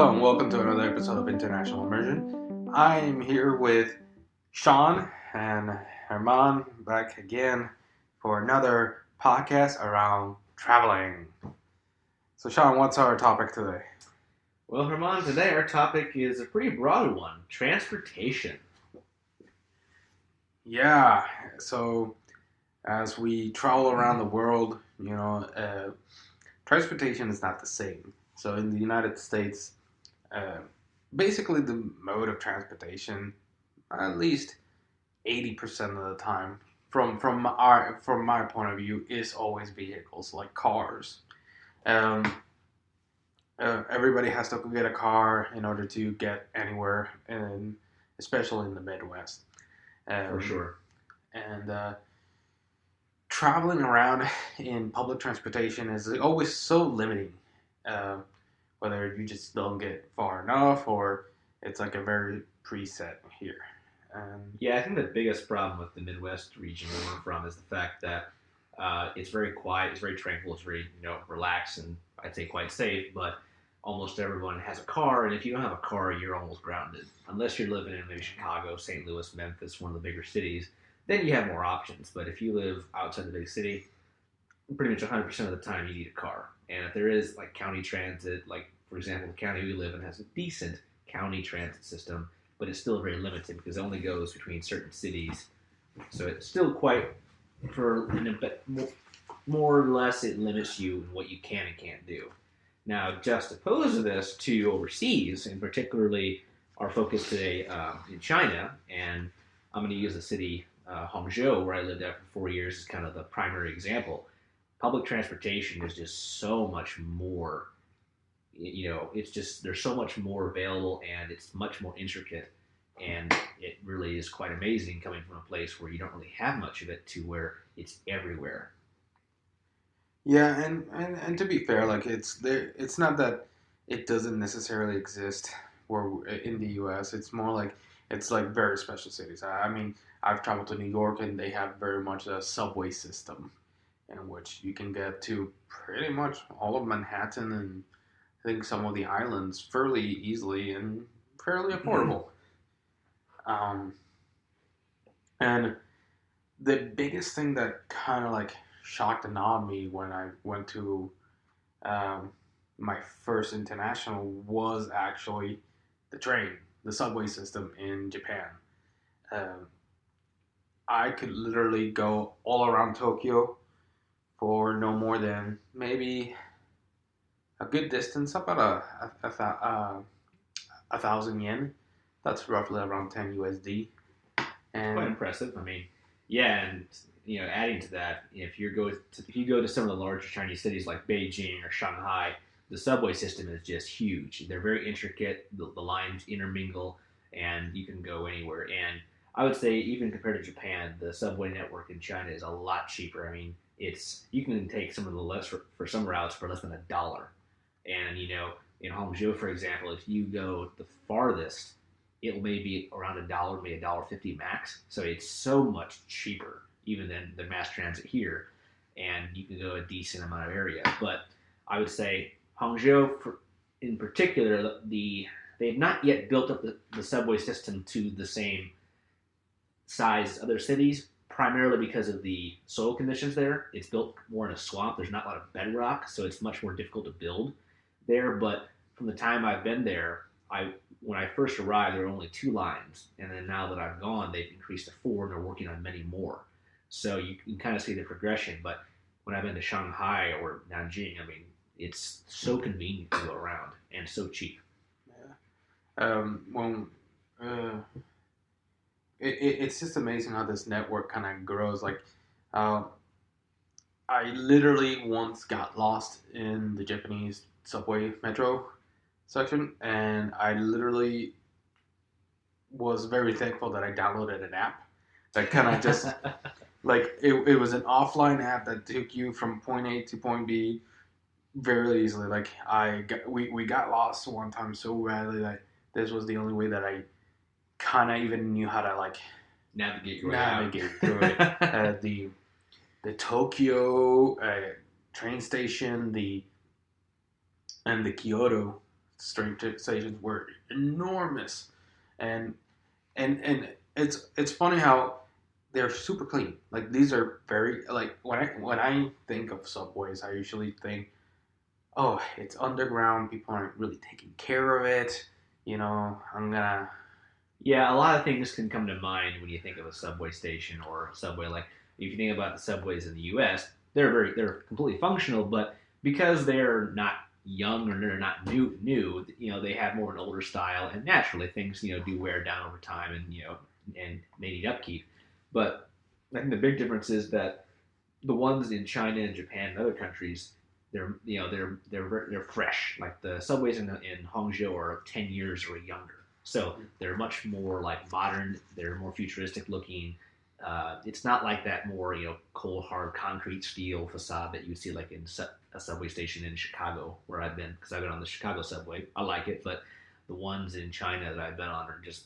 Hello and welcome to another episode of International Immersion. I'm here with Sean and Herman back again for another podcast around traveling. So Sean, what's our topic today? Well, Herman, today our topic is a pretty broad one, transportation. Yeah, so as we travel around the world, transportation is not the same. So in the United States, basically the mode of transportation, at least 80% of the time, from my point of view, is always vehicles like cars. Um, Everybody has to get a car in order to get anywhere, and especially in the Midwest. For sure. And traveling around in public transportation is always so limiting. Whether you just don't get far enough or it's like a very preset here. Yeah, I think the biggest problem with the Midwest region where we're from is the fact that it's very quiet, it's very tranquil, it's very relaxed, and I'd say quite safe. But almost everyone has a car, and if you don't have a car, you're almost grounded. Unless you're living in maybe Chicago, St. Louis, Memphis, one of the bigger cities, then you have more options. But if you live outside the big city, pretty much 100% of the time you need a car. And if there is like county transit, like for example, the county we live in has a decent county transit system, but it's still very limited because it only goes between certain cities. So it's still quite, more or less, it limits you in what you can and can't do. Now, juxtapose this to overseas, and particularly our focus today in China, and I'm going to use the city Hangzhou, where I lived at for 4 years, as kind of the primary example. Public transportation is just so much more, it's just, there's so much more available and it's much more intricate. And it really is quite amazing coming from a place where you don't really have much of it to where it's everywhere. Yeah, and to be fair, like it's not that it doesn't necessarily exist where in the U.S. It's more like it's like very special cities. I mean, I've traveled to New York and they have very much a subway system in which you can get to pretty much all of Manhattan and I think some of the islands fairly easily and fairly affordable. And the biggest thing that kind of like shocked and awed me when I went to my first international was actually the subway system in Japan. I could literally go all around Tokyo for no more than maybe a good distance, about a 1,000 yen. That's roughly around 10 USD. And quite impressive. I mean, yeah, and adding to that, if you go to some of the larger Chinese cities like Beijing or Shanghai, the subway system is just huge. They're very intricate. The lines intermingle, and you can go anywhere. And I would say, even compared to Japan, the subway network in China is a lot cheaper. I mean, you can take some of the less for some routes for less than $1. And in Hangzhou, for example, if you go the farthest, it may be around $1, maybe $1.50 max. So it's so much cheaper even than the mass transit here, and you can go a decent amount of area. But I would say Hangzhou, in particular, they have not yet built up the subway system to the same size as other cities, primarily because of the soil conditions there. It's built more in a swamp. There's not a lot of bedrock, so it's much more difficult to build there. But from the time I've been there, when I first arrived, there were only 2 lines, and then now that I've gone, they've increased to 4, and they're working on many more. So you can kind of see the progression. But when I've been to Shanghai or Nanjing, I mean, it's so convenient to go around and so cheap. Yeah. It's just amazing how this network kind of grows. Like, I literally once got lost in the Japanese subway metro section, and I literally was very thankful that I downloaded an app that kind of just like it was an offline app that took you from point A to point B very easily. Like we got lost one time so badly that this was the only way that I kind of even knew how to like navigate through it. The Tokyo train station, and the Kyoto train stations were enormous, and and it's funny how they're super clean. Like these are very like when I think of subways, I usually think, oh, it's underground. People aren't really taking care of it. I'm gonna. Yeah, a lot of things can come to mind when you think of a subway station or a subway. Like if you think about the subways in the U.S., they're completely functional, but because they're not young or they're not new, they have more of an older style, and naturally things do wear down over time, and they need upkeep. But I think the big difference is that the ones in China and Japan and other countries, they're fresh. Like the subways in Hangzhou are 10 years or younger. So they're much more like modern. They're more futuristic looking. It's not like that more cold hard concrete steel facade that you see like in a subway station in Chicago where I've been, because I've been on the Chicago subway. I like it, but the ones in China that I've been on are just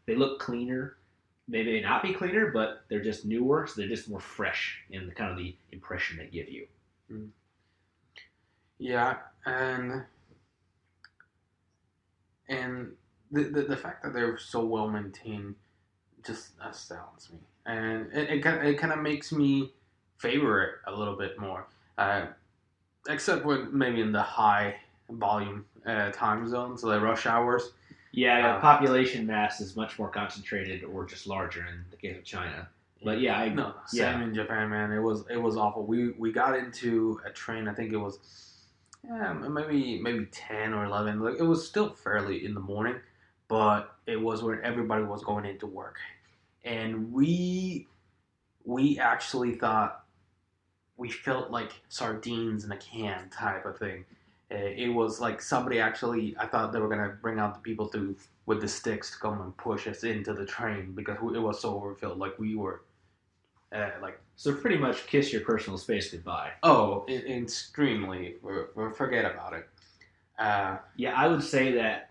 they look cleaner. They may not be cleaner, but they're just newer, so they're just more fresh in the kind of the impression they give you. Yeah, and the fact that they're so well maintained just astounds me, and it kind of makes me favor it a little bit more, except when maybe in the high volume time zones, like rush hours. Yeah, population mass is much more concentrated or just larger in the case of China. But yeah, same in Japan, man. It was awful. We got into a train. I think it was maybe 10 or 11. Like it was still fairly in the morning, but it was when everybody was going into work, and we actually thought we felt like sardines in a can type of thing. It was like somebody actually. I thought they were gonna bring out the people with the sticks to come and push us into the train because it was so overfilled. Like we were, so pretty much kiss your personal space goodbye. Oh, extremely. Forget about it. Yeah, I would say that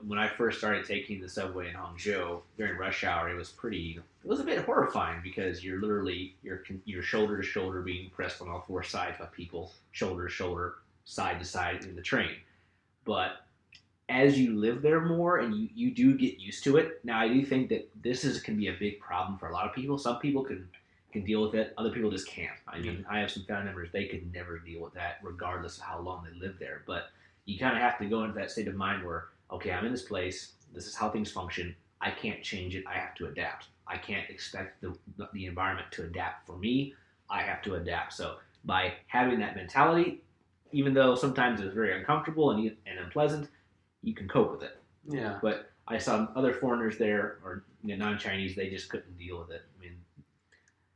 when I first started taking the subway in Hangzhou during rush hour, it was a bit horrifying because you're literally you're shoulder to shoulder being pressed on all four sides by people, shoulder to shoulder, side to side in the train. But as you live there more and you do get used to it, now I do think that can be a big problem for a lot of people. Some people can deal with it, other people just can't. I mean, I have some family members, they could never deal with that regardless of how long they live there. But you kind of have to go into that state of mind where, okay, I'm in this place, this is how things function, I can't change it, I have to adapt. I can't expect the environment to adapt for me, I have to adapt. So by having that mentality, even though sometimes it's very uncomfortable and unpleasant, you can cope with it. Yeah. But I saw other foreigners there, or non-Chinese, they just couldn't deal with it. I mean,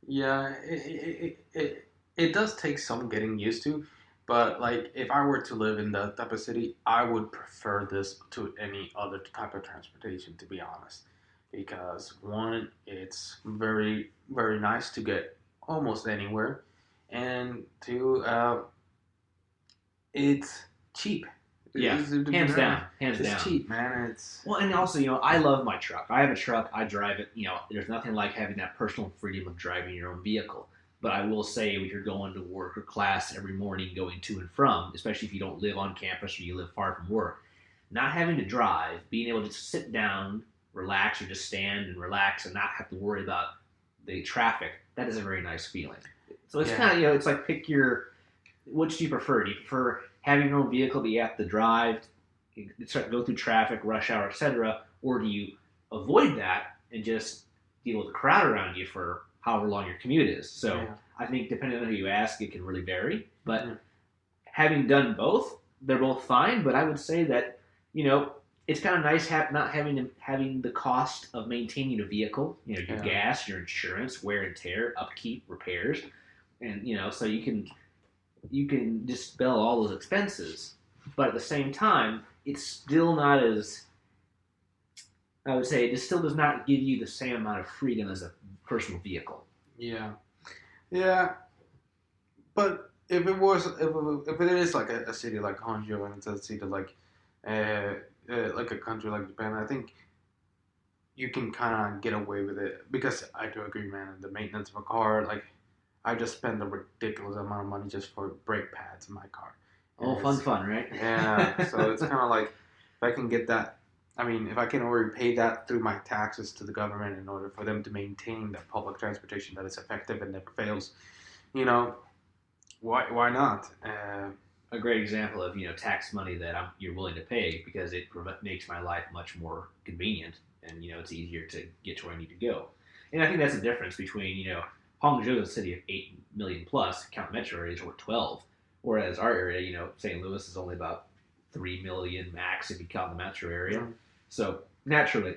yeah, it does take some getting used to, but like if I were to live in that type of city, I would prefer this to any other type of transportation, to be honest, because one, it's very very nice to get almost anywhere, and two, it's cheap. Yeah, hands down. It's cheap, man. Well, and also, I love my truck. I have a truck. I drive it. There's nothing like having that personal freedom of driving your own vehicle. But I will say, when you're going to work or class every morning, going to and from, especially if you don't live on campus or you live far from work, not having to drive, being able to sit down, relax, or just stand and relax and not have to worry about the traffic, that is a very nice feeling. So it's kind of, it's like which do you prefer? Do you prefer having your own vehicle but you have to drive, go through traffic, rush hour, etc., or do you avoid that and just deal with the crowd around you for however long your commute is? So I think depending on who you ask, it can really vary. But having done both, they're both fine. But I would say that it's kind of nice not having the cost of maintaining a vehicle. Your gas, your insurance, wear and tear, upkeep, repairs, and so you can dispel all those expenses. But at the same time, it's still not as, I would say, it still does not give you the same amount of freedom as a personal vehicle. Yeah. But if it is like a city like Hangzhou and it's a city like a country like Japan, I think you can kind of get away with it, because I do agree, man. The maintenance of a car, like I just spend a ridiculous amount of money just for brake pads in my car, Oh, fun, right? Yeah, so it's kind of like if I can get that. I mean, if I can already pay that through my taxes to the government in order for them to maintain that public transportation that is effective and never fails, you know, why not? A great example of tax money that you're willing to pay because it makes my life much more convenient, and it's easier to get to where I need to go. And I think that's the difference between Hangzhou is a city of 8 million plus, count metro areas, or 12, whereas our area, St. Louis is only about 3 million max if you count the metro area. Mm-hmm. So naturally,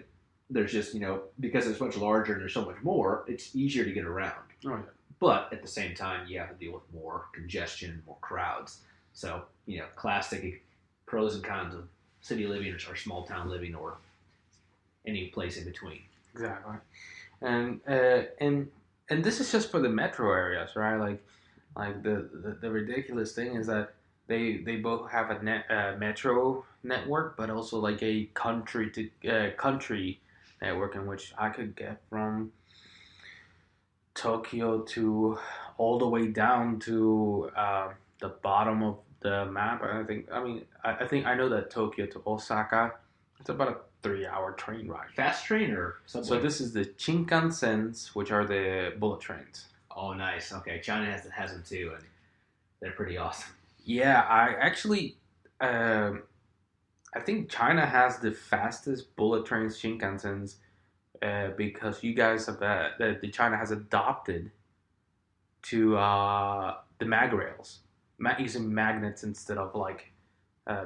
there's just because it's much larger and there's so much more, it's easier to get around. Oh yeah. But at the same time, you have to deal with more congestion, more crowds. So, classic pros and cons of city living or small town living or any place in between. Exactly. And this is just for the metro areas, right? Like the ridiculous thing is that they both have a metro network, but also like a country network in which I could get from Tokyo to all the way down to the bottom of the map. I think I know that Tokyo to Osaka, it's about a 3-hour train ride. Fast train or subway? So this is the Shinkansens, which are the bullet trains. Oh, nice. Okay, China has them too, and they're pretty awesome. Yeah, I actually, I think China has the fastest bullet trains, Shinkansens, because you guys have the China has adopted to the mag rails, using magnets instead of like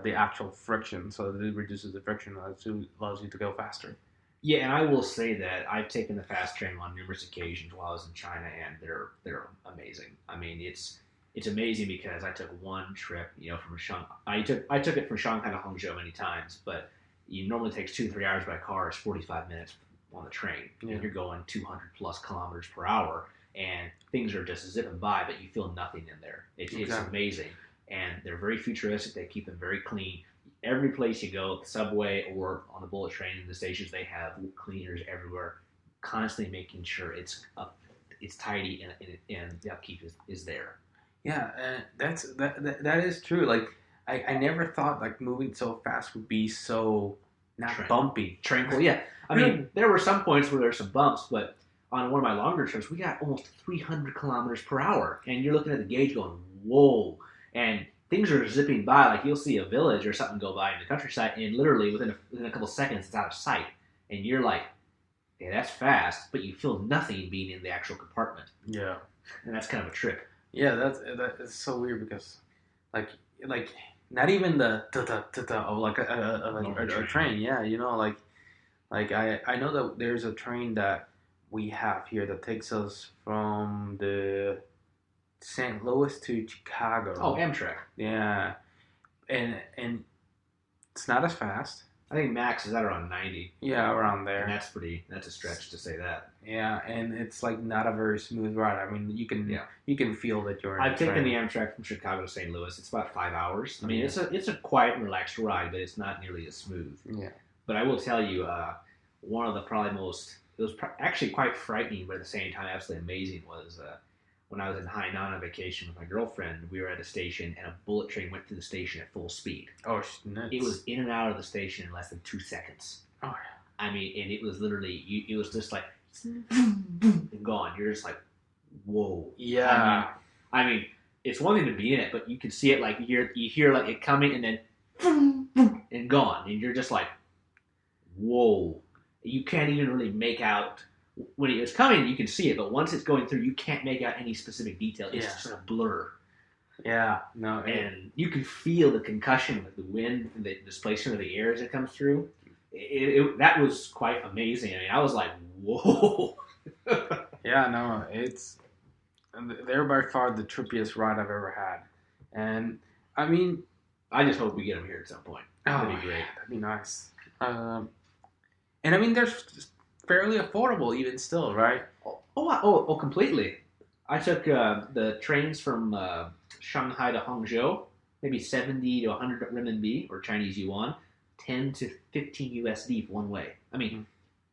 the actual friction, so it reduces the friction and allows you to go faster. Yeah, and I will say that I've taken the fast train on numerous occasions while I was in China, and they're amazing. I mean, it's amazing because I took one trip, from Shanghai. I took it from Shanghai to Hangzhou many times, but it normally takes 2-3 hours by car. It's 45 minutes on the train, and you're going 200 plus kilometers per hour, and things are just zipping by, but you feel nothing in there. It's amazing, and they're very futuristic. They keep them very clean. Every place you go, the subway or on the bullet train in the stations, they have cleaners everywhere, constantly making sure it's tidy and the upkeep is there. Yeah, that is true. Like I never thought like moving so fast would be so not bumpy. Tranquil, yeah. I mean, there were some points where there were some bumps, but on one of my longer trips, we got almost 300 kilometers per hour, and you're looking at the gauge going, whoa, and things are zipping by. Like you'll see a village or something go by in the countryside, and literally within a couple seconds, it's out of sight, and you're like, "Yeah, that's fast," but you feel nothing being in the actual compartment. Yeah, and that's kind of a trip. Yeah, that's so weird because, like not even the of like a train. Yeah, like I know that there's a train that we have here that takes us from the St. Louis to Chicago. Oh, Amtrak. Yeah, and it's not as fast. I think max is at around 90. Yeah, around there. And that's a stretch to say that. Yeah, and it's like not a very smooth ride. I mean, you can feel that you're. I've taken the Amtrak from Chicago to St. Louis. It's about 5 hours. I mean, it's a quiet and relaxed ride, but it's not nearly as smooth. Yeah. But I will tell you, one of the probably it was actually quite frightening, but at the same time absolutely amazing was when I was in Hainan on vacation with my girlfriend. We were at a station, and a bullet train went through the station at full speed. Oh, nuts. It was in and out of the station in less than 2 seconds. Oh, I mean, and it was literally, it was just like, and gone. You're just like, whoa. Yeah. I mean, it's one thing to be in it, but you can see it, like, you hear like it coming and then, and gone. And you're just like, whoa. You can't even really make out. When it's coming, you can see it, but once it's going through, you can't make out any specific detail. It's just a blur. Yeah, no. And you can feel the concussion with the wind and the displacement of the air as it comes through. That was quite amazing. I mean, I was like, whoa. Yeah, no, they're by far the trippiest ride I've ever had. And, I mean, I just hope we get them here at some point. That'd be great. That'd be nice. And, I mean, they're fairly affordable even still, right? Oh, completely. I took the trains from Shanghai to Hangzhou, maybe 70 to 100 renminbi or Chinese yuan, 10 to 15 USD for one way. I mean,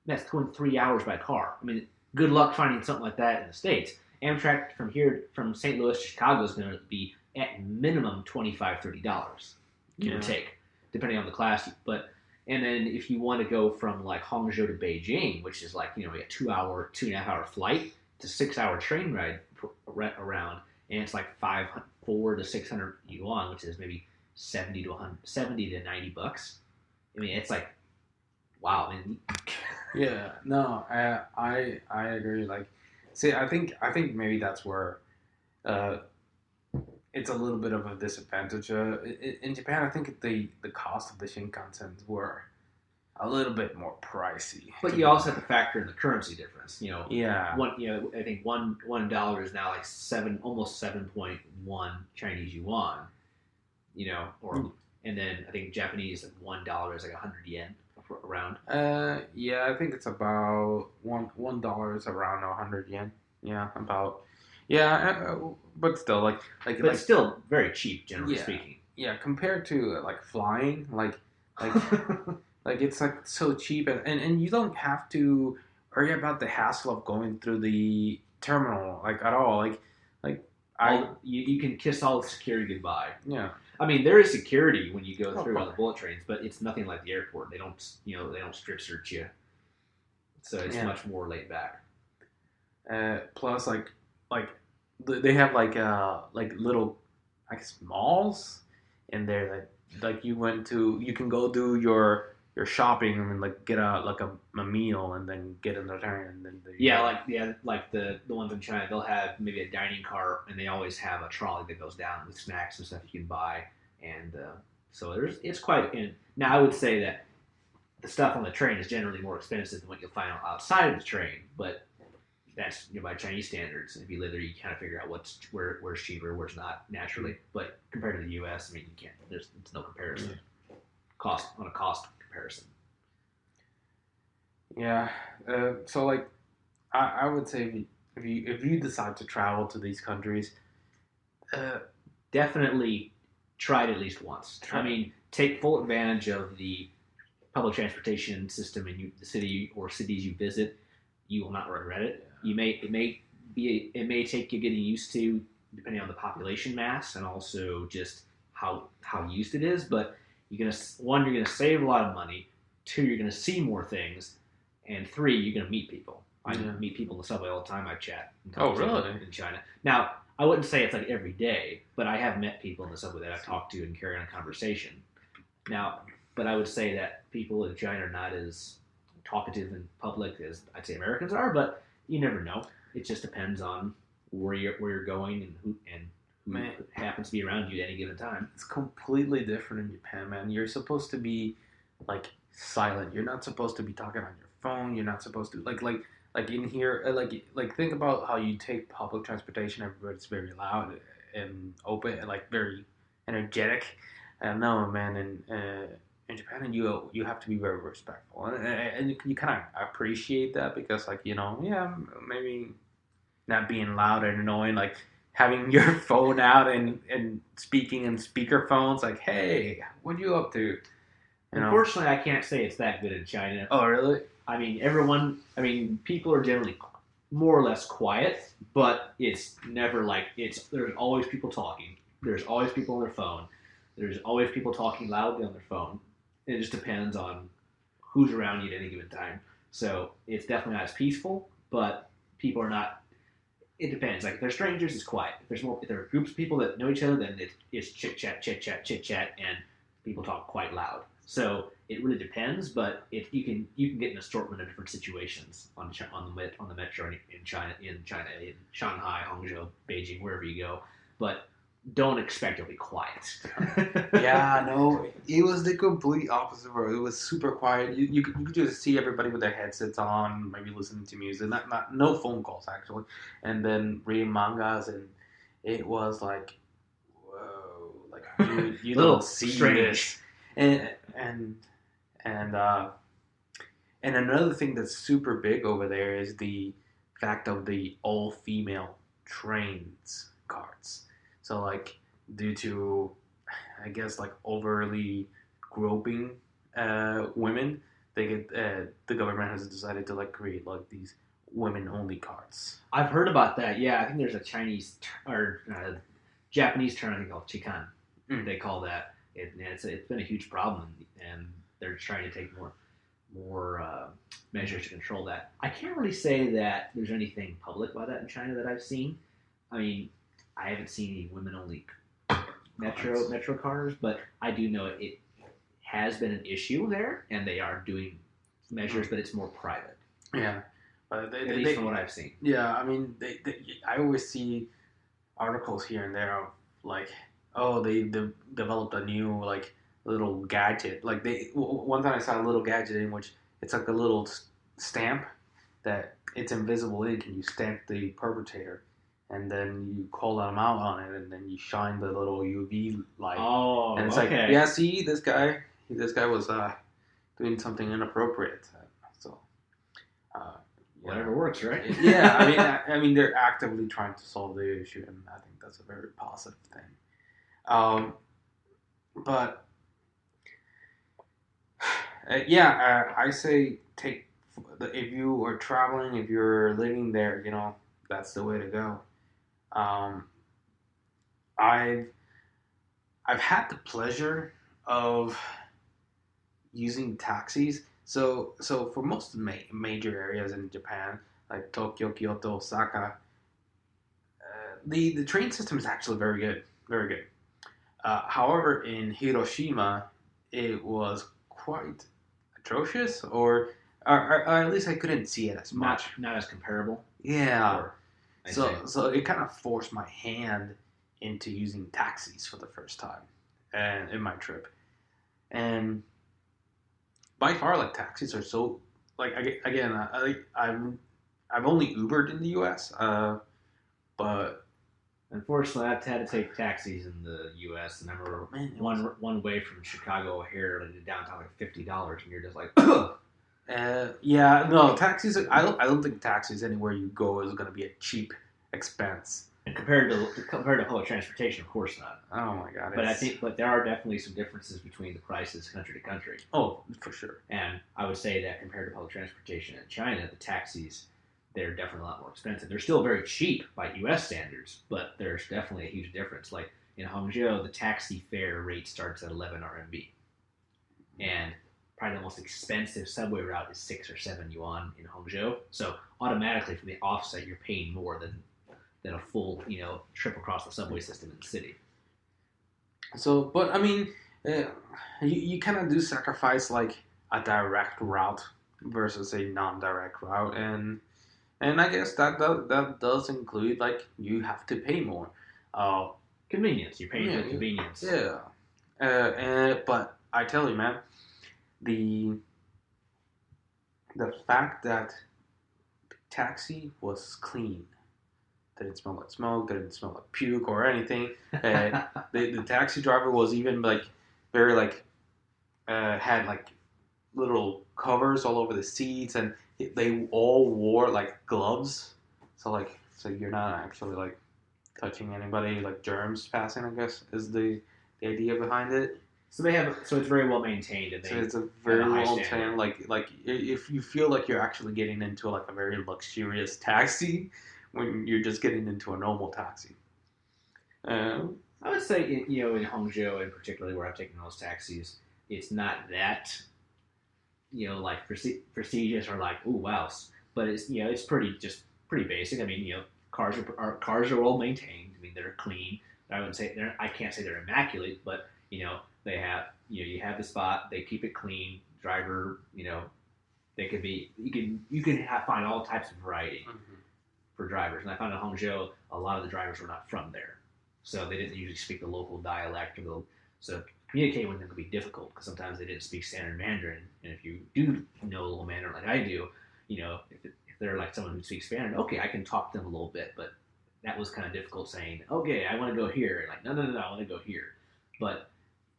that's going 3 hours by car. I mean, good luck finding something like that in the States. Amtrak from St. Louis to Chicago is going to be at minimum $25-$30, give or take, depending on the class. And then if you want to go from like Hangzhou to Beijing, which is like, a 2.5 hour flight to 6 hour train ride around, and it's like 400 to 600 yuan, which is maybe 70 to $90. I mean, it's like, wow, man. Yeah, no, I agree. Like, see, I think maybe that's where it's a little bit of a disadvantage. In Japan, I think the cost of the Shinkansen were a little bit more pricey. But you also have to factor in the currency difference. Yeah. I think $1 is now like almost 7.1 Chinese yuan. And then I think Japanese $1 is like 100 yen around. Yeah, I think it's about $1 is around 100 yen. Yeah, about. Yeah, but still, but it's still very cheap, generally speaking. Yeah, compared to like flying, like it's like so cheap, and you don't have to worry about the hassle of going through the terminal like at all. You can kiss all the security goodbye. Yeah. I mean, there is security when you go through on the bullet trains, but it's nothing like the airport. They don't strip search you, so it's much more laid back. Plus, they have like little, I guess, malls in there that you can go do your shopping and then get a meal and then get in the train and then like the ones in China, they'll have maybe a dining car and they always have a trolley that goes down with snacks and stuff you can buy, and so it's quite. And now I would say that the stuff on the train is generally more expensive than what you'll find outside of the train, but that's by Chinese standards. If you live there, you kind of figure out where's cheaper, where's not naturally. But compared to the U.S., I mean, you can't. It's no comparison. Cost comparison. Yeah. So I would say if you decide to travel to these countries, definitely try it at least once. I mean, take full advantage of the public transportation system in the city or cities you visit. You will not regret it. It may take you getting used to, depending on the population mass and also just how used it is. But you're gonna save a lot of money. 2, you're gonna see more things, and 3, you're gonna meet people. I meet people in the subway all the time. I chat. Really? In China. Now, I wouldn't say it's like every day, but I have met people in the subway that I've talked to and carry on a conversation. Now, but I would say that people in China are not as talkative in public as I'd say Americans are, but you never know. It just depends on where you're going and who happens to be around you at any given time. It's completely different in Japan, man. You're supposed to be silent. You're not supposed to be talking on your phone. You're not supposed to like in here. Think about how you take public transportation. Everybody's very loud and open and very energetic. No, man, in Japan, you have to be very respectful, and you kind of appreciate that because, maybe not being loud and annoying, having your phone out and speaking in speakerphones, hey, what are you up to? Unfortunately, I can't say it's that good in China. Oh, really? I mean, people are generally more or less quiet, but it's never there's always people talking. There's always people on their phone. There's always people talking loudly on their phone. It just depends on who's around you at any given time. So it's definitely not as peaceful, but people are not. It depends. If they're strangers, it's quiet. If there are groups of people that know each other, then it's chit chat, and people talk quite loud. So it really depends, but you can get an assortment of different situations on the metro in China, in Shanghai, Hangzhou, Beijing, wherever you go. But don't expect it'll be quiet. Yeah, no, it was the complete opposite. It was super quiet. You could just see everybody with their headsets on, maybe listening to music, no phone calls actually, and then reading mangas, and it was whoa, you don't see strange. This, and another thing that's super big over there is the fact of the all-female trains carts. So, due to, I guess, overly groping women, they get the government has decided to create these women-only carts. I've heard about that. Yeah, I think there's a Japanese term I think called chikan. Mm. They call that. It's been a huge problem, and they're trying to take more measures to control that. I can't really say that there's anything public about that in China that I've seen. I mean, I haven't seen any women-only metro cars, but I do know it has been an issue there, and they are doing measures, but it's more private. Yeah, but At least from what I've seen. Yeah, I mean, I always see articles here and there of like, oh, they developed a new like little gadget. Like one time I saw a little gadget in which it's like a little stamp that it's invisible ink, and you stamp the perpetrator, and then you call them out on it, and then you shine the little UV light. Oh, and it's okay. like, yeah, see, this guy was doing something inappropriate. So, whatever works, right? Yeah, I mean, they're actively trying to solve the issue, and I think that's a very positive thing. But I say if you are traveling, if you're living there, that's the way to go. I've had the pleasure of using taxis. So for most of the major areas in Japan, like Tokyo, Kyoto, Osaka, the train system is actually very good, very good. However, in Hiroshima, it was quite atrocious, or at least I couldn't see it as much. Not as comparable. Yeah. So it kind of forced my hand into using taxis for the first time, and in my trip, and by far, like, taxis are so, like, again, I've only Ubered in the U.S., but unfortunately, I've had to take taxis in the U.S. and I remember one way from Chicago here to downtown like $50, and you're just like, no, taxis. I don't think taxis anywhere you go is going to be a cheap expense. And compared to public transportation, of course not. Oh my god! But there are definitely some differences between the prices country to country. Oh, for sure. And I would say that compared to public transportation in China, the taxis, they're definitely a lot more expensive. They're still very cheap by U.S. standards, but there's definitely a huge difference. Like in Hangzhou, the taxi fare rate starts at 11 RMB, and probably the most expensive subway route is 6 or 7 yuan in Hangzhou. So automatically, from the offset, you're paying more than a full, trip across the subway system in the city. So, but I mean, you kind of do sacrifice like a direct route versus a non-direct route, and I guess that does include like you have to pay more. Convenience. You're paying for convenience. Yeah. But I tell you, man, the fact that the taxi was clean. Didn't smell like smoke, didn't smell like puke or anything. The taxi driver was even like very like had like little covers all over the seats, and they all wore like gloves. So you're not actually like touching anybody, like germs passing, I guess, is the idea behind it. So it's very well maintained, and so it's a very well maintained. Like if you feel like you're actually getting into like a very luxurious taxi, when you're just getting into a normal taxi. I would say, in Hangzhou, in particular, where I've taken those taxis, it's not that, like prestigious or like, ooh, wow. But it's, it's pretty basic. I mean, cars are well maintained. I mean, they're clean. I wouldn't say I can't say they're immaculate, but they have, you have the spot. They keep it clean. Driver, they could be. You can find all types of variety. Mm-hmm. For drivers, and I found in Hangzhou, a lot of the drivers were not from there, so they didn't usually speak the local dialect, so communicating with them could be difficult because sometimes they didn't speak standard Mandarin, and if you do know a little Mandarin like I do, if they're like someone who speaks Mandarin, okay, I can talk to them a little bit, but that was kind of difficult saying, okay, I want to go here, and like, no, I want to go here, but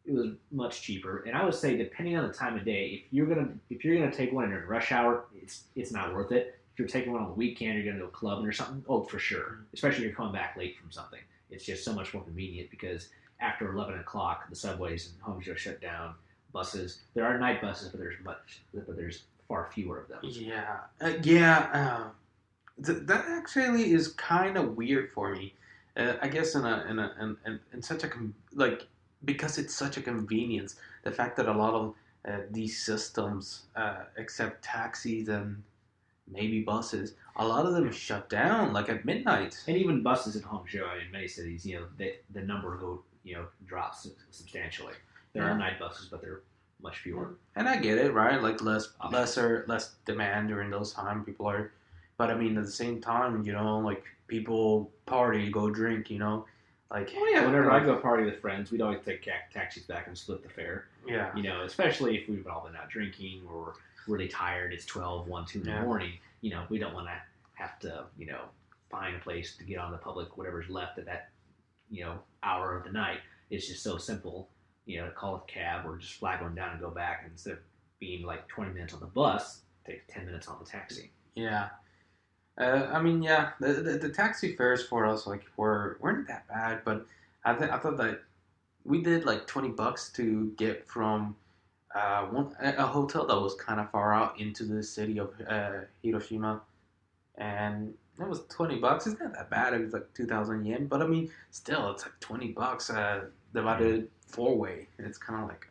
it was much cheaper, and I would say depending on the time of day, if you're gonna take one during rush hour, it's not worth it. If you're taking one on the weekend, you're going to a club or something, oh, for sure. Especially if you're coming back late from something. It's just so much more convenient because after 11 o'clock, the subways and homes are shut down. Buses, there are night buses, but there's far fewer of them. Yeah. That actually is kind of weird for me. I guess in such a like because it's such a convenience. The fact that a lot of these systems accept taxis and maybe buses, a lot of them shut down like at midnight. And even buses in Hangzhou, in many cities, the number drops substantially. There are night buses, but they're much fewer. And I get it, right? Like less demand during those times. People are, but I mean at the same time, like people party, go drink, like. Oh yeah, whenever I go party with friends, we'd always take taxis back and split the fare. Yeah. Especially if we've all been out drinking or really tired. It's 12, 1, 2 in the morning. We don't want to have to, find a place to get on the public, whatever's left at that, hour of the night. It's just so simple, call a cab or just flag one down and go back. And instead of being like 20 minutes on the bus, take 10 minutes on the taxi. Yeah. I mean, yeah, the taxi fares for us weren't that bad, but I thought that we did like $20 to get from a hotel that was kind of far out into the city of Hiroshima, and that was $20. It's not that bad. It was like 2,000 yen, but I mean, still, it's like $20 divided 4-way. It's kind of like,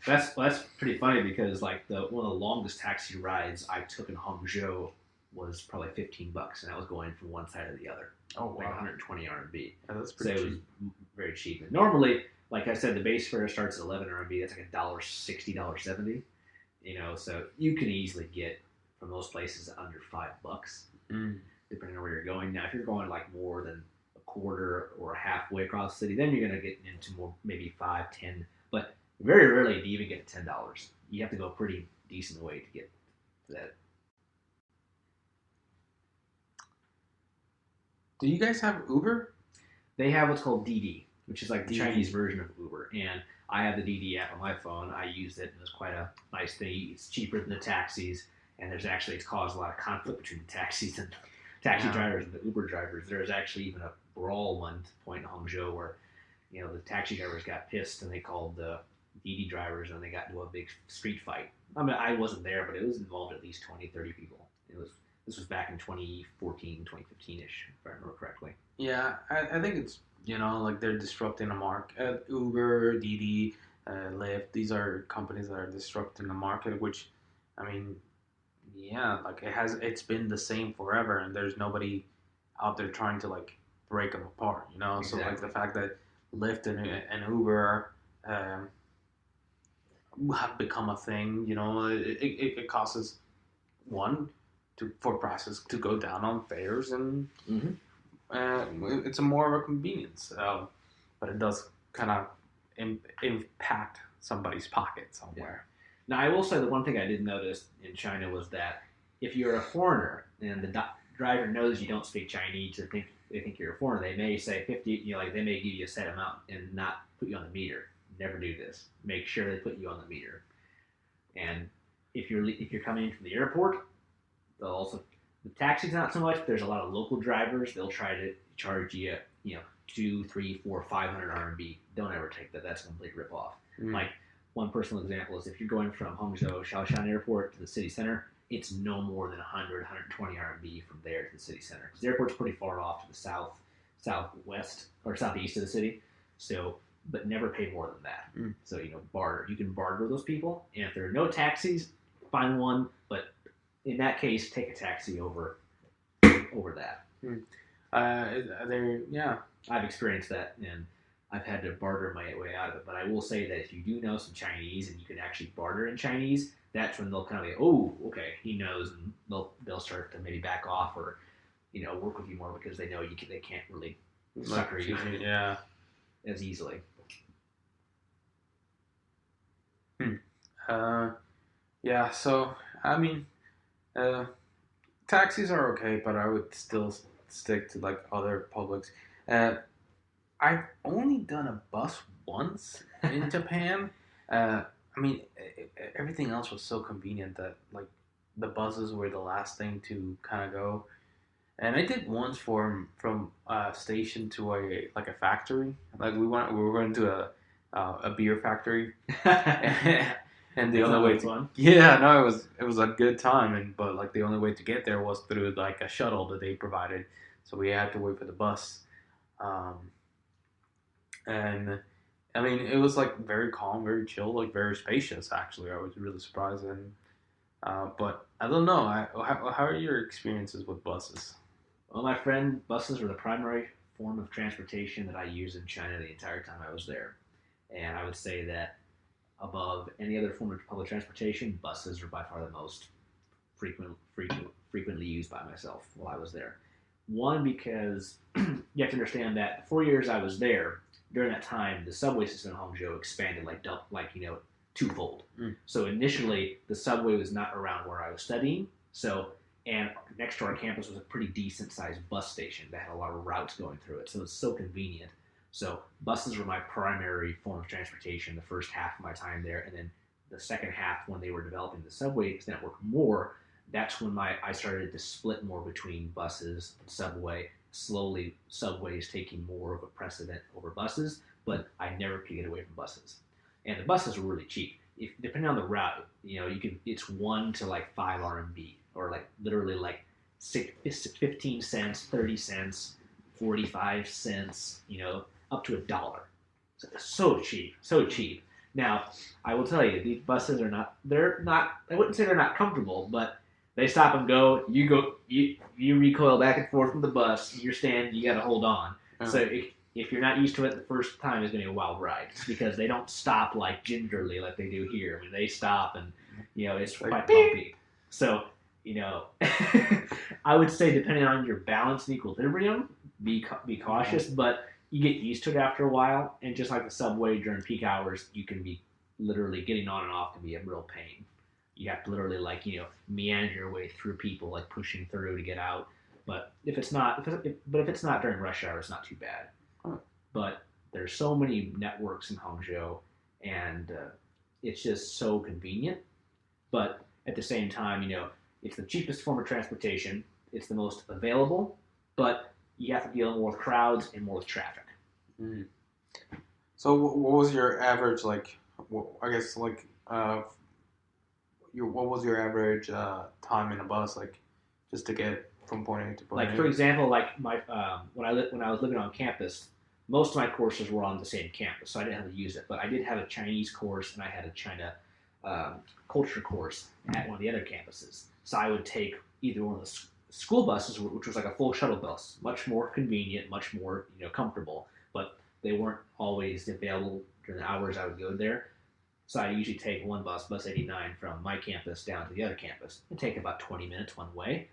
That's pretty funny because like one of the longest taxi rides I took in Hangzhou was probably $15, and I was going from one side to the other. Oh wow, like 120 RMB. Yeah, that's pretty cheap. It was very cheap. And normally, like I said, the base fare starts at 11 RMB. That's like $1.60, $1.70. So you can easily get from most places under $5, depending on where you're going. Now, if you're going like more than a quarter or halfway across the city, then you're going to get into more maybe 5, 10. But very rarely do you even get $10. You have to go a pretty decent way to get that. Do you guys have Uber? They have what's called Didi, which is like the Chinese version of Uber. And I have the Didi app on my phone. I used it, and it was quite a nice thing. It's cheaper than the taxis, and it's caused a lot of conflict between the taxis and taxi drivers and the Uber drivers. There's actually even a brawl one point in Hangzhou where, the taxi drivers got pissed and they called the Didi drivers and they got into a big street fight. I mean, I wasn't there, but it was involved at least 20, 30 people. This was back in 2014, 2015-ish, if I remember correctly. Yeah, I think it's, like they're disrupting the market. Uber, Didi, Lyft, these are companies that are disrupting the market, which, I mean, yeah, like it's been the same forever, and there's nobody out there trying to, like, break them apart, Exactly. So, like, the fact that Lyft and Uber have become a thing, it causes one for prices to go down on fares, and it's more of a convenience, but it does kind of impact somebody's pocket somewhere. Now, I will say the one thing I did notice in China was that if you're a foreigner and the driver knows you don't speak Chinese, they think you're a foreigner, they may say 50, like they may give you a set amount and not put you on the meter. Never do this. Make sure they put you on the meter. And if you're coming in from the airport, they'll also, the taxis not so much, but there's a lot of local drivers. They'll try to charge you, 2, 3, 4, 500 RMB. Don't ever take that. That's a complete ripoff. Like one personal example is if you're going from Hangzhou Shaoshan Airport to the city center, it's no more than 100, 120 RMB from there to the city center. Because the airport's pretty far off to the southwest or southeast of the city. So, but never pay more than that. So, barter. You can barter with those people. And if there are no taxis, find one. But in that case, take a taxi over that. I've experienced that, and I've had to barter my way out of it. But I will say that if you do know some Chinese and you can actually barter in Chinese, that's when they'll kind of be, oh, okay, he knows, and they'll start to maybe back off or work with you more because they know they can't really sucker you as easily. Yeah. So I mean, taxis are okay, but I would still stick to like other publics. I've only done a bus once in Japan. I mean, everything else was so convenient that like the buses were the last thing to kind of go. And I did once from a station to a factory. Like we were going to a beer factory, and the only way to it was a good time. But like the only way to get there was through like a shuttle that they provided. So we had to wait for the bus. Um, and I mean, it was like very calm, very chill, like very spacious. Actually, I was really surprised. And but I don't know. How are your experiences with buses? Well, my friend, buses were the primary form of transportation that I used in China the entire time I was there. And I would say that above any other form of public transportation, buses are by far the most frequently used by myself while I was there. One, because you have to understand that the 4 years I was there, during that time, the subway system in Hangzhou expanded twofold. Mm. So initially, the subway was not around where I was studying. So, and next to our campus was a pretty decent sized bus station that had a lot of routes going through it. So it was so convenient. So buses were my primary form of transportation the first half of my time there, and then the second half, when they were developing the subway network more, that's when I started to split more between buses and subway. Slowly, subways taking more of a precedent over buses, but I never could get away from buses. And the buses were really cheap. If depending on the route, you can it's 1 to like 5 RMB, or like literally like 15 cents, 30 cents, 45 cents, up to $1. So cheap, so cheap. Now, I will tell you, these buses they're not, I wouldn't say they're not comfortable, but they stop and go, you recoil back and forth from the bus, you got to hold on. Uh-huh. So if you're not used to it the first time, it's going to be a wild ride, because they don't stop like gingerly like they do here. I mean, they stop and, it's quite bumpy. So, I would say depending on your balance and equilibrium, be cautious, but you get used to it after a while. And just like the subway during peak hours, you can be literally getting on and off can be a real pain. You have to literally meander your way through people, like pushing through to get out. But if it's not during rush hour, it's not too bad. Huh. But there's so many networks in Hangzhou, and it's just so convenient. But at the same time, it's the cheapest form of transportation. It's the most available, but you have to deal more with crowds and more with traffic. Mm. So what was your average, what was your average time in a bus, just to get from point A to point A? For example, my when I was living on campus, most of my courses were on the same campus, so I didn't have to use it. But I did have a Chinese course, and I had a China culture course at one of the other campuses. So I would take either one of the school buses, which was like a full shuttle bus, much more convenient, much more comfortable, but they weren't always available during the hours I would go there. So I usually take one bus 89, from my campus down to the other campus. It'd take about 20 minutes one way.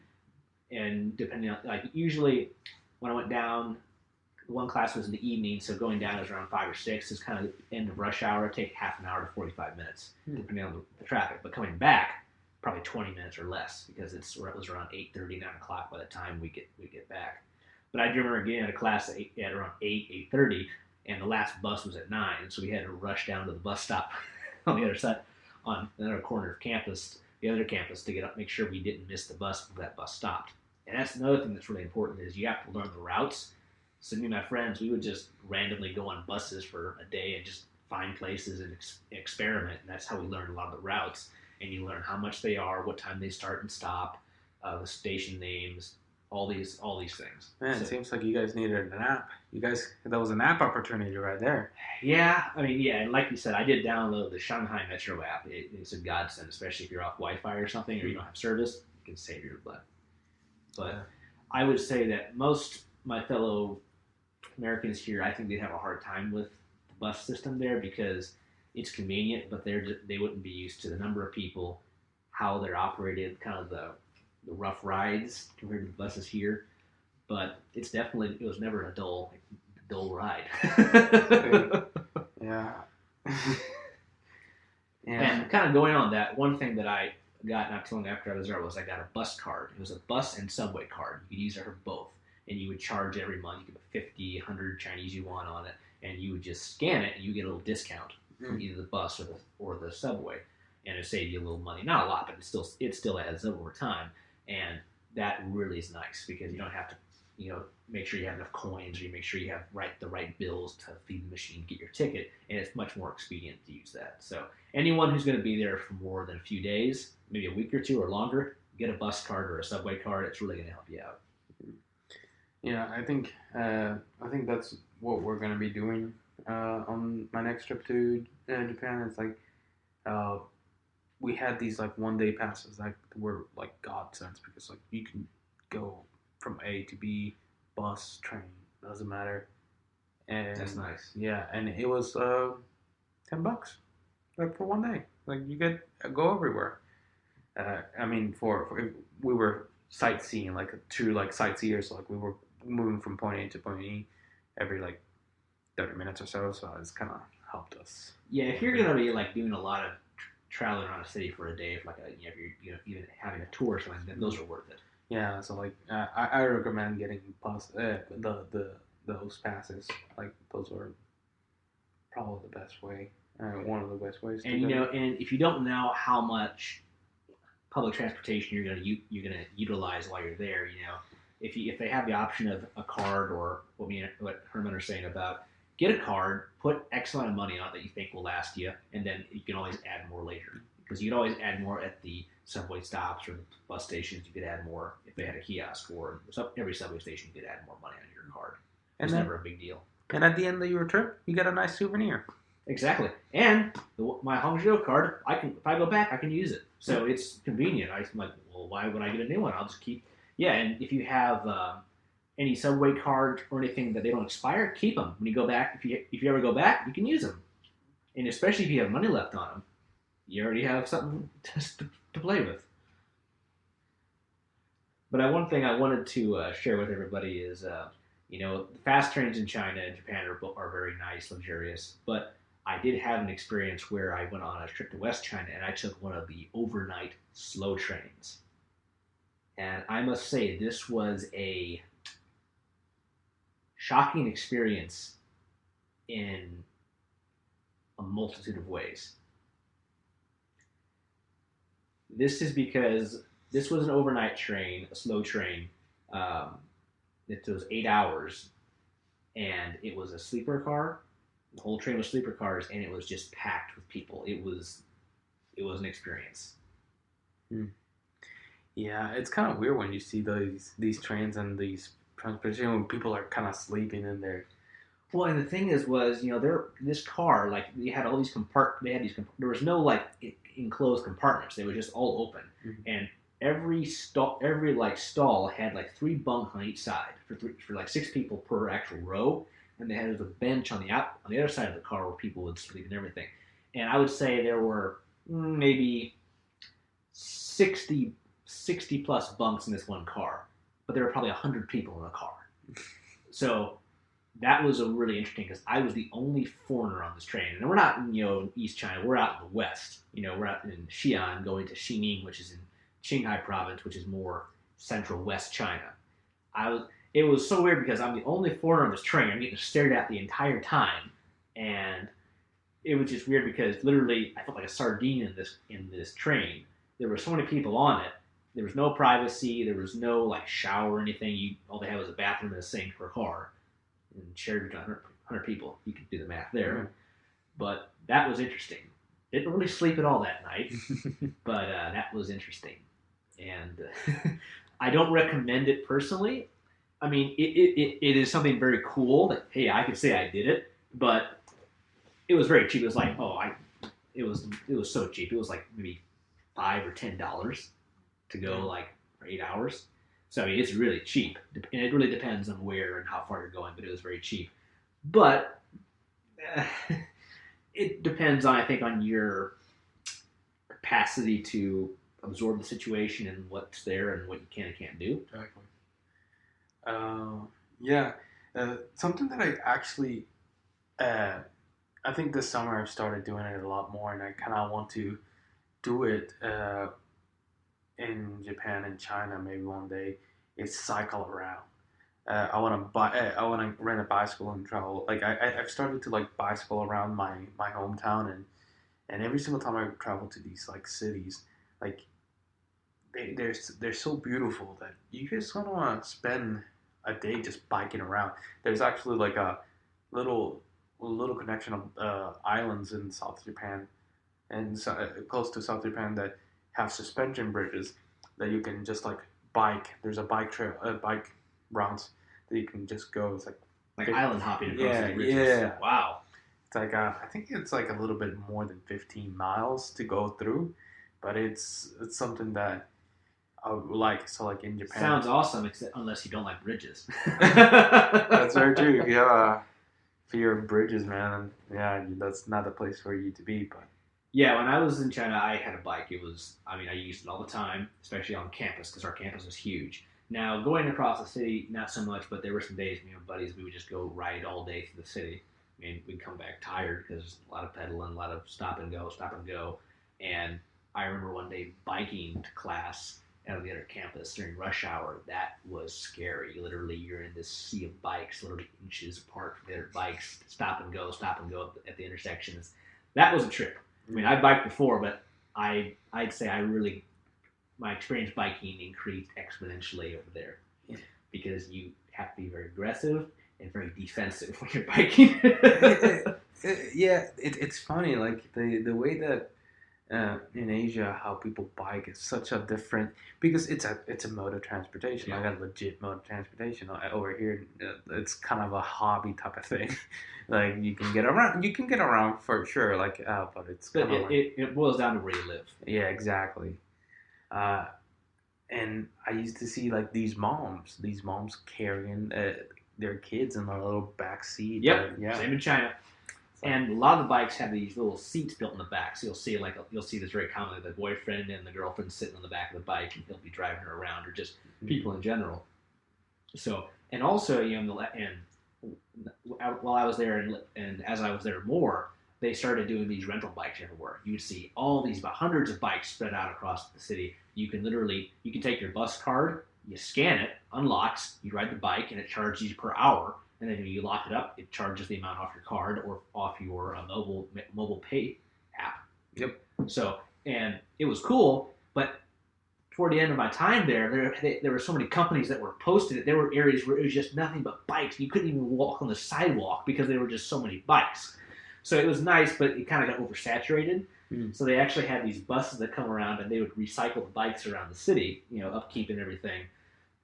And depending on, usually when I went down, one class was in the evening, so going down is around 5 or 6. It's kind of the end of rush hour. It'd take half an hour to 45 minutes, depending on the traffic. But coming back, probably 20 minutes or less, because it was around 8:30, 9 o'clock by the time we get back. But I do remember getting out of class at around 8:30, and the last bus was at 9, so we had to rush down to the bus stop on the other side, on the other corner of campus, the other campus, to get up, make sure we didn't miss the bus before that bus stopped. And that's another thing that's really important, is you have to learn the routes. So me and my friends, we would just randomly go on buses for a day and just find places and experiment. And that's how we learned a lot of the routes. And you learn how much they are, what time they start and stop, the station names, all these things. Man, it seems like you guys needed an app. That was an app opportunity right there. Yeah, and like you said, I did download the Shanghai Metro app. It's a godsend, especially if you're off Wi-Fi or something, or you don't have service. It can save your butt. But I would say that most my fellow Americans here, I think they'd have a hard time with the bus system there, because it's convenient, but they wouldn't be used to the number of people, how they're operated, kind of the rough rides compared to the buses here. But it was never a dull ride. Yeah. And kind of going on that, one thing that I got not too long after I was there was I got a bus card. It was a bus and subway card. You could use it for both. And you would charge every month. You could put 50, 100 Chinese yuan on it, and you would just scan it, and you get a little discount from either the bus or the subway, and it saved you a little money. Not a lot, but it still adds up over time, and that really is nice, because you don't have to make sure you have enough coins, or you make sure you have the right bills to feed the machine, get your ticket, and it's much more expedient to use that. So anyone who's going to be there for more than a few days, maybe a week or two or longer, get a bus card or a subway card. It's really going to help you out. Yeah, I think that's what we're gonna be doing on my next trip to Japan. It's like uh, we had these like 1 day passes that were like godsends because like you can go from A to B, bus, train, doesn't matter. That's And nice. yeah, and it was $10 like for 1 day. Like you get go everywhere. I mean, for we were sightseeing like true like sightseers. Like we were moving from point A to point E every like 30 minutes or so. So it's kind of helped us. Yeah, if you're gonna be like doing a lot of traveling around a city for a day, if like a, if you're even having a tour or something, then those are worth it. Yeah, so like I recommend getting the those passes. Like those are probably the best way. One of the best ways. And and if you don't know how much public transportation you're gonna utilize while you're there, if they have the option of a card or what Herman are saying about get a card, put X amount of money on it that you think will last you, and then you can always add more later because you can always add more at the subway stops or the bus stations. You could add more if they had a kiosk, or every subway station you could add more money on your card. It's never a big deal. And at the end of your trip, you get a nice souvenir. Exactly, and my Hangzhou card, if I go back, I can use it. So it's convenient. I'm like, well, why would I get a new one? I'll just keep. Yeah, and if you have any subway cards or anything that they don't expire, keep them. When you go back, if you ever go back, you can use them. And especially if you have money left on them, you already have something to play with. But one thing I wanted to share with everybody is, the fast trains in China and Japan are very nice, luxurious. But I did have an experience where I went on a trip to West China and I took one of the overnight slow trains. And I must say, this was a shocking experience in a multitude of ways. This is because this was an overnight train, a slow train. It was 8 hours, and it was a sleeper car. The whole train was sleeper cars, and it was just packed with people. It was an experience. Yeah, it's kind of weird when you see these trains and these transportation when people are kind of sleeping in there. Well, and the thing was this car, like they had all these there was no like enclosed compartments. They were just all open, and every stall had like 3 bunks on each side for like 6 people per actual row, and they had a bench on the other side of the car where people would sleep and everything. And I would say there were maybe 60 plus bunks in this one car, but there were probably 100 people in the car. So that was a really interesting because I was the only foreigner on this train, and we're not in East China. We're out in the west. We're out in Xi'an, going to Xining, which is in Qinghai province, which is more central West China. It was so weird because I'm the only foreigner on this train. I'm getting stared at the entire time, and it was just weird because literally I felt like a sardine in this train. There were so many people on it. There was no privacy. There was no like shower or anything. All they had was a bathroom and a sink per car, and shared with 100 people. You can do the math there. Mm-hmm. But that was interesting. Didn't really sleep at all that night, but that was interesting. And I don't recommend it personally. I mean, it is something very cool that, hey, I could say I did it, but it was very cheap. It was like, it was so cheap. It was like maybe $5 or $10 to go like for 8 hours. So I mean, it's really cheap, and it really depends on where and how far you're going. But it was very cheap. But it depends on, I think, on your capacity to absorb the situation and what's there and what you can and can't do. Exactly. Yeah. Something that I actually, I think this summer I've started doing it a lot more, and I kind of want to do it in Japan and China maybe one day. Is cycle around. I want to rent a bicycle and travel. Like I've started to like bicycle around my hometown, and every single time I travel to these like cities, like they're so beautiful that you just want to spend a day just biking around. There's actually like a little connection of islands in South Japan and close to South Japan that have suspension bridges that you can just like bike. There's a bike routes that you can just go. It's like island hopping across the bridges. Yeah. Wow. It's like I think it's like a little bit more than 15 miles to go through, but it's something that I would like. So like in Japan, Sounds awesome, except unless you don't like bridges. that's very true. If you have a fear of bridges, man, yeah, that's not the place for you to be. But yeah, when I was in China, I had a bike. I used it all the time, especially on campus because our campus was huge. Now, going across the city, not so much, but there were some days, me and buddies, we would just go ride all day through the city. I mean, we'd come back tired because a lot of pedaling, a lot of stop and go. And I remember one day biking to class out of the other campus during rush hour. That was scary. Literally, you're in this sea of bikes, literally inches apart from the other bikes, stop and go at the intersections. That was a trip. I mean, I biked before, but I'd say my experience biking increased exponentially over there because you have to be very aggressive and very defensive when you're biking. It's funny, like the way that in Asia how people bike is such a different, because it's a mode of transportation. I got a legit mode of transportation. Over here, it's kind of a hobby type of thing. Like you can get around for sure. Like, but it boils down to where you live. Yeah, exactly. And I used to see like these moms carrying their kids in a little back seat. Yep. Same in China. And a lot of the bikes have these little seats built in the back, so you'll see this very commonly. The boyfriend and the girlfriend sitting on the back of the bike, and he'll be driving her around, or just people in general. So, and also, while I was there, and as I was there more, they started doing these rental bikes everywhere. You'd see all these, about hundreds of bikes spread out across the city. You can take your bus card, you scan it, unlocks, you ride the bike, and it charges you per hour. And then when you lock it up, it charges the amount off your card or off your mobile pay app. Yep. So, and it was cool, but toward the end of my time there were so many companies that were posted it. There were areas where it was just nothing but bikes. You couldn't even walk on the sidewalk because there were just so many bikes. So it was nice, but it kind of got oversaturated. So they actually had these buses that come around, and they would recycle the bikes around the city, upkeep and everything.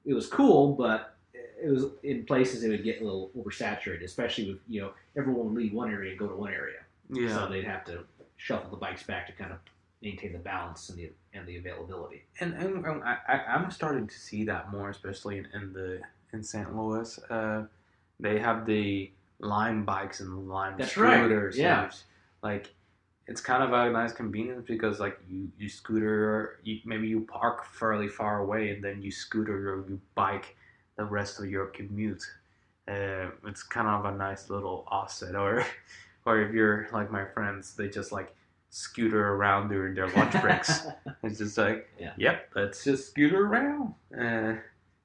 It was cool, but it was in places it would get a little oversaturated, especially with everyone would leave one area and go to one area. Yeah. So they'd have to shuffle the bikes back to kind of maintain the balance and the availability. And I'm starting to see that more, especially in St. Louis. They have the Lime bikes and Lime scooters. Right. Yeah. Like it's kind of a nice convenience because like you scooter, maybe you park fairly far away and then you scooter or you bike the rest of your commute. It's kind of a nice little offset. Or if you're like my friends, they just like scooter around during their lunch breaks. It's just like, yep, let's just scooter around.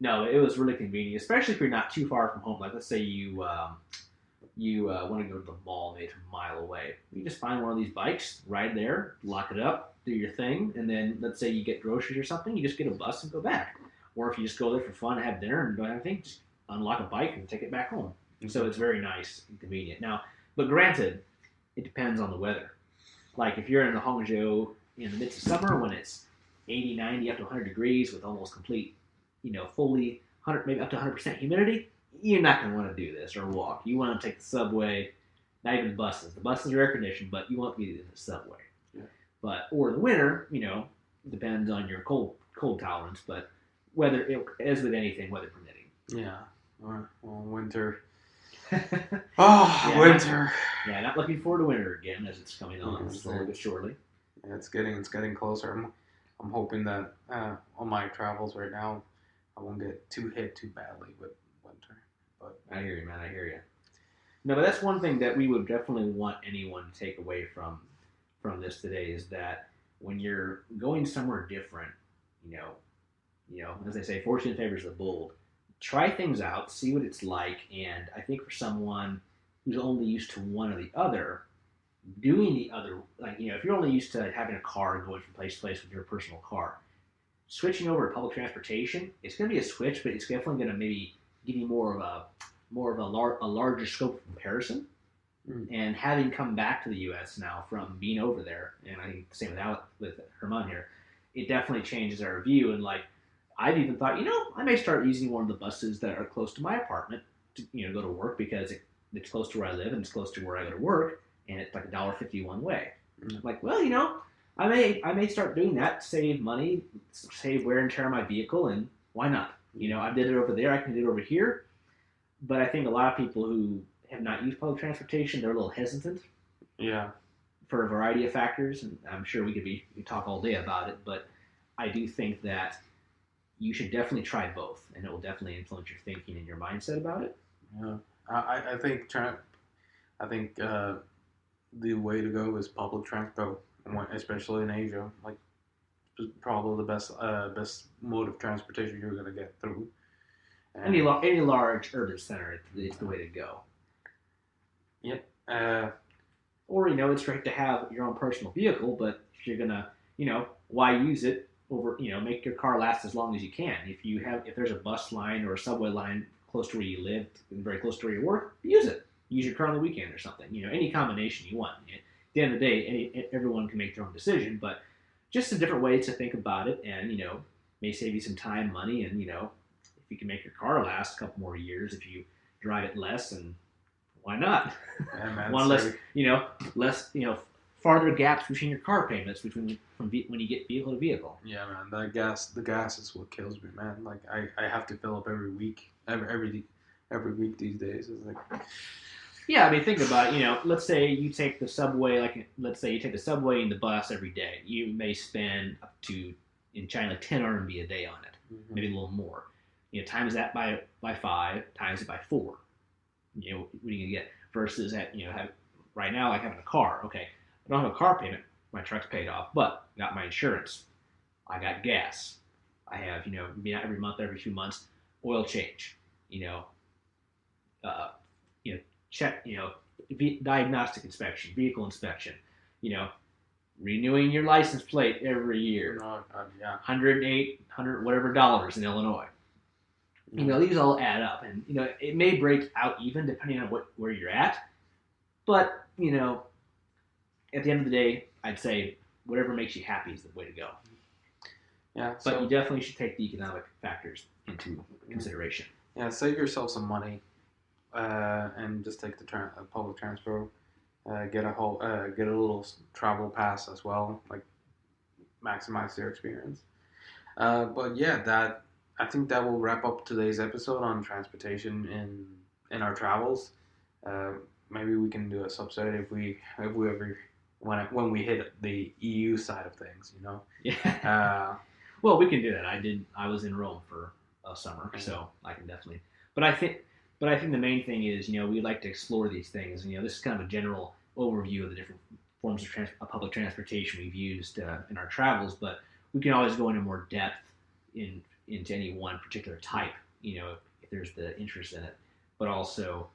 No, it was really convenient, especially if you're not too far from home. Like let's say you want to go to the mall maybe a mile away. You just find one of these bikes, ride there, lock it up, do your thing, and then let's say you get groceries or something, you just get a bus and go back. Or if you just go there for fun, have dinner, and don't have anything, just unlock a bike and take it back home. So it's very nice and convenient. Now, but granted, it depends on the weather. Like if you're in the Hangzhou in the midst of summer when it's 80, 90, up to 100 degrees with almost complete, fully 100, maybe up to 100% humidity, you're not going to want to do this or walk. You want to take the subway, not even the buses. The buses are air conditioned, but you want to be in the subway. Yeah. Or in the winter, depends on your cold tolerance, but as with anything, weather permitting. Yeah. Well, winter. Winter. Not looking forward to winter again as it's coming on slowly but surely. Yeah, it's getting closer. I'm hoping that on my travels right now, I won't get hit too badly with winter. But I hear you, man. I hear you. No, but that's one thing that we would definitely want anyone to take away from this today is that when you're going somewhere different, as they say, fortune favors the bold. Try things out, see what it's like, and I think for someone who's only used to one or the other, doing the other, if you're only used to having a car and going from place to place with your personal car, switching over to public transportation, it's going to be a switch, but it's definitely going to maybe give you more of a larger scope of comparison. And having come back to the U.S. now from being over there, and I think the same with Herman here, it definitely changes our view. And I've even thought, I may start using one of the buses that are close to my apartment to, go to work because it's close to where I live and it's close to where I go to work, and it's like $1.50 one way. Mm. Like, well, I may start doing that to save money, save wear and tear on my vehicle, and why not? I did it over there, I can do it over here. But I think a lot of people who have not used public transportation, they're a little hesitant. Yeah. For a variety of factors, and I'm sure we could talk all day about it, but I do think that you should definitely try both, and it will definitely influence your thinking and your mindset about it. Yeah, I think the way to go is public transport, especially in Asia. Like, probably the best mode of transportation you're gonna get through. And, any large urban center is the way to go. Yep. Or it's great to have your own personal vehicle, but if you're gonna, why use it over, make your car last as long as you can. If there's a bus line or a subway line close to where you live and very close to where you work, use it. Use your car on the weekend or something. Any combination you want. At the end of the day, everyone can make their own decision, but just some different ways to think about it, and may save you some time, money, and if you can make your car last a couple more years if you drive it less, and why not? Yeah, man, One less, farther gaps between your car payments from when you get vehicle to vehicle. Yeah, man, the gas is what kills me, man. Like, I have to fill up every week these days. It's like, yeah, I mean, think about it. Let's say you take the subway, and the bus every day. You may spend up to, in China, like 10 RMB a day on it, maybe a little more. Times that by 5, times it by 4. What are you gonna get? Versus right now, like having a car. Okay, I don't have a car payment. My truck's paid off, but I got my insurance. I got gas. I have every month, every few months, oil change. Check. Diagnostic inspection, vehicle inspection. Renewing your license plate every year. Oh, God, yeah. $100 whatever dollars in Illinois. These all add up, and it may break out even depending on where you're at. But at the end of the day, I'd say whatever makes you happy is the way to go. Yeah. But you definitely should take the economic factors into consideration. Yeah, save yourself some money, and just take the public transport. Get a little travel pass as well, like maximize your experience. But yeah, I think that will wrap up today's episode on transportation in our travels. Maybe we can do a subset if we ever when we hit the EU side of things, Yeah. Well, we can do that. I was in Rome for a summer, so I can definitely. But I think the main thing is, we'd like to explore these things. This is kind of a general overview of the different forms of public transportation we've used in our travels, but we can always go into more depth into any one particular type, if there's the interest in it. But also,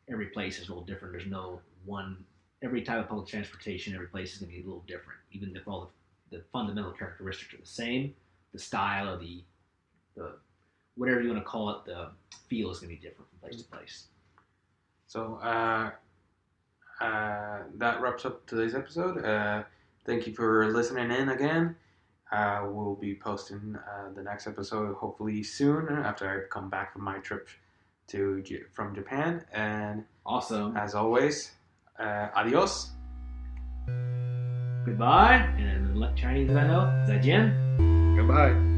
every place is a little different. There's no one. Every type of public transportation, every place is going to be a little different, even if all the fundamental characteristics are the same. The style or the whatever you want to call it, the feel is going to be different from place to place. So that wraps up today's episode. Thank you for listening in again. We'll be posting the next episode hopefully soon after I come back from my trip from Japan. And awesome. As always, adios. Goodbye. And in Chinese that I know, 再见. Goodbye.